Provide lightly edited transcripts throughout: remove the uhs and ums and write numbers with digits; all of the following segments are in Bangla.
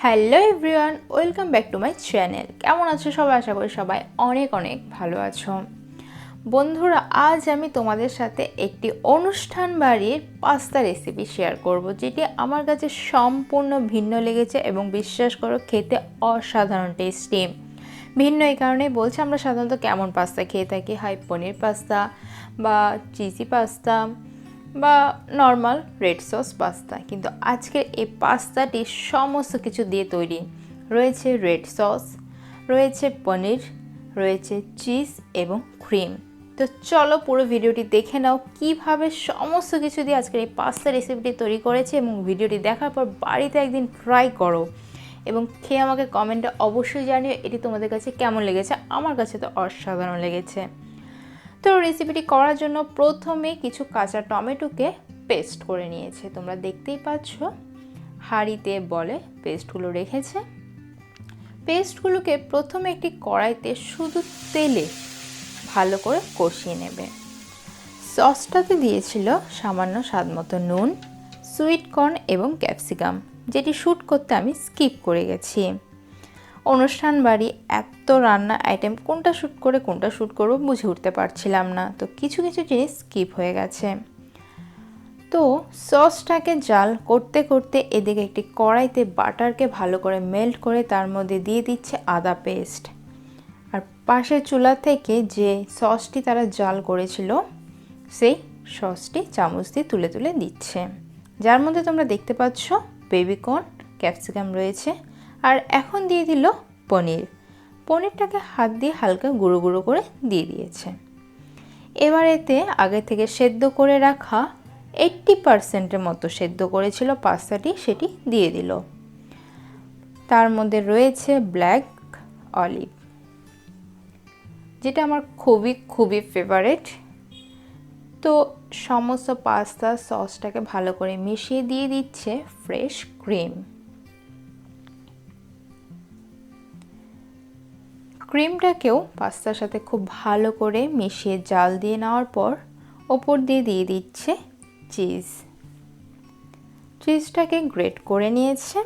Hello everyone, welcome back to my channel. কেমন আছো সবাই? আশা করি সবাই অনেক অনেক ভালো আছো। বন্ধুরা, আজ আমি তোমাদের সাথে একটি অনুষ্ঠান বাড়ির পাস্তা রেসিপি শেয়ার করব, যেটি আমার কাছে সম্পূর্ণ ভিন্ন লেগেছে এবং বিশ্বাস করো খেতে অসাধারণ টেস্টি। ভিন্ন এই কারণেই বলছি, আমরা সাধারণত কেমন পাস্তা খেয়ে থাকি, হয় পনির পাস্তা বা চিজি পাস্তা বা নর্মাল রেড সস পাস্তা, কিন্তু আজকের এই পাস্তাটি সমস্ত কিছু দিয়ে তৈরি। রয়েছে রেড সস, রয়েছে পনির, রয়েছে চিজ এবং ক্রিম। তো চলো পুরো ভিডিওটি দেখে নাও কিভাবে সমস্ত কিছু দিয়ে আজকের এই পাস্তা রেসিপিটি তৈরি করেছে, এবং ভিডিওটি দেখার পর বাড়িতে একদিন ট্রাই করো এবং খেয়ে আমাকে কমেন্টে অবশ্যই জানিও এটি তোমাদের কাছে কেমন লেগেছে। আমার কাছে তো অসাধারণ লেগেছে। তো রেসিপিটি করার জন্য প্রথমে কিছু কাঁচা টমেটোকে পেস্ট করে নিয়েছে। তোমরা দেখতেই পাচ্ছ হাঁড়িতে বলে পেস্টগুলো রেখেছে। পেস্টগুলোকে প্রথমে একটি কড়াইতে শুধু তেলে ভালো করে কষিয়ে নেবে। সসটাতে দিয়েছিল সামান্য স্বাদমতো নুন, সুইট কর্ন এবং ক্যাপসিকাম, যেটি শ্যুট করতে আমি স্কিপ করে গেছি। অনুষ্ঠান বাড়ি এত রান্না আইটেম কোনটা শ্যুট করে কোনটা শ্যুট করবো বুঝে উঠতে পারছিলাম না, তো কিছু কিছু জিনিস স্কিপ হয়ে গেছে। তো সসটাকে জাল করতে করতে এদিকে একটি কড়াইতে বাটারকে ভালো করে মেল্ট করে তার মধ্যে দিয়ে দিচ্ছে আদা পেস্ট, আর পাশের চুলা থেকে যে সসটি তারা জাল করেছিল সেই সসটি চামচ দিয়ে তুলে তুলে দিচ্ছে, যার মধ্যে তোমরা দেখতে পাচ্ছ বেবিকর্ন, ক্যাপসিকাম রয়েছে। আর এখন দিয়ে দিল পনিরটাকে হাত দিয়ে হালকা গুঁড়ো গুঁড়ো করে দিয়ে দিয়েছে। এবার এতে আগে থেকে সেদ্ধ করে রাখা 80% মতো সেদ্ধ করেছিল পাস্তাটি, সেটি দিয়ে দিল। তার মধ্যে রয়েছে ব্ল্যাক অলিভ, যেটা আমার খুবই খুবই ফেভারিট। তো সমস্ত পাস্তা সসটাকে ভালো করে মিশিয়ে দিয়ে দিচ্ছে ফ্রেশ ক্রিম। ক্রিমটাকেও পাস্তার সাথে খুব ভালো করে মিশিয়ে জাল দিয়ে নেওয়ার পর ওপর দিয়ে দিয়ে দিচ্ছে চিজটাকে গ্রেট করে নিয়েছে।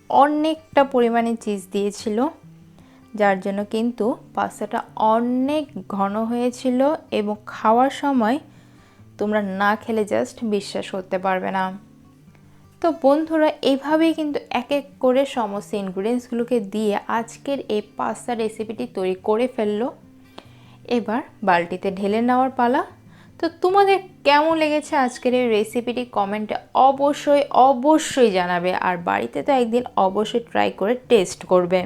অনেকটা পরিমাণে চিজ দিয়েছিল, যার জন্য কিন্তু পাস্তাটা অনেক ঘন হয়েছিল এবং খাওয়ার সময় তোমরা না খেলে জাস্ট বিশ্বাস করতে পারবে না। তো বন্ধুরা, এইভাবেই কিন্তু এক এক করে সমস্ত ইনগ্রিডিয়েন্টসগুলোকে দিয়ে আজকের এই পাস্তা রেসিপিটি তৈরি করে ফেললো। এবার বালতিতে ঢেলে নেওয়ার পালা। তো তোমাদের কেমন লেগেছে আজকের এই রেসিপিটি কমেন্টে অবশ্যই অবশ্যই জানাবে, আর বাড়িতে তো একদিন অবশ্যই ট্রাই করে টেস্ট করবে,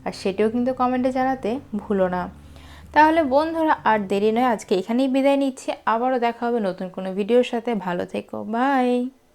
আর সেটাও কিন্তু কমেন্টে জানাতে ভুলো না। তাহলে বন্ধুরা, আর দেরি নয়, আজকে এখানেই বিদায় নিচ্ছি। আবারও দেখা হবে নতুন কোনো ভিডিওর সাথে। ভালো থেকো, বাই।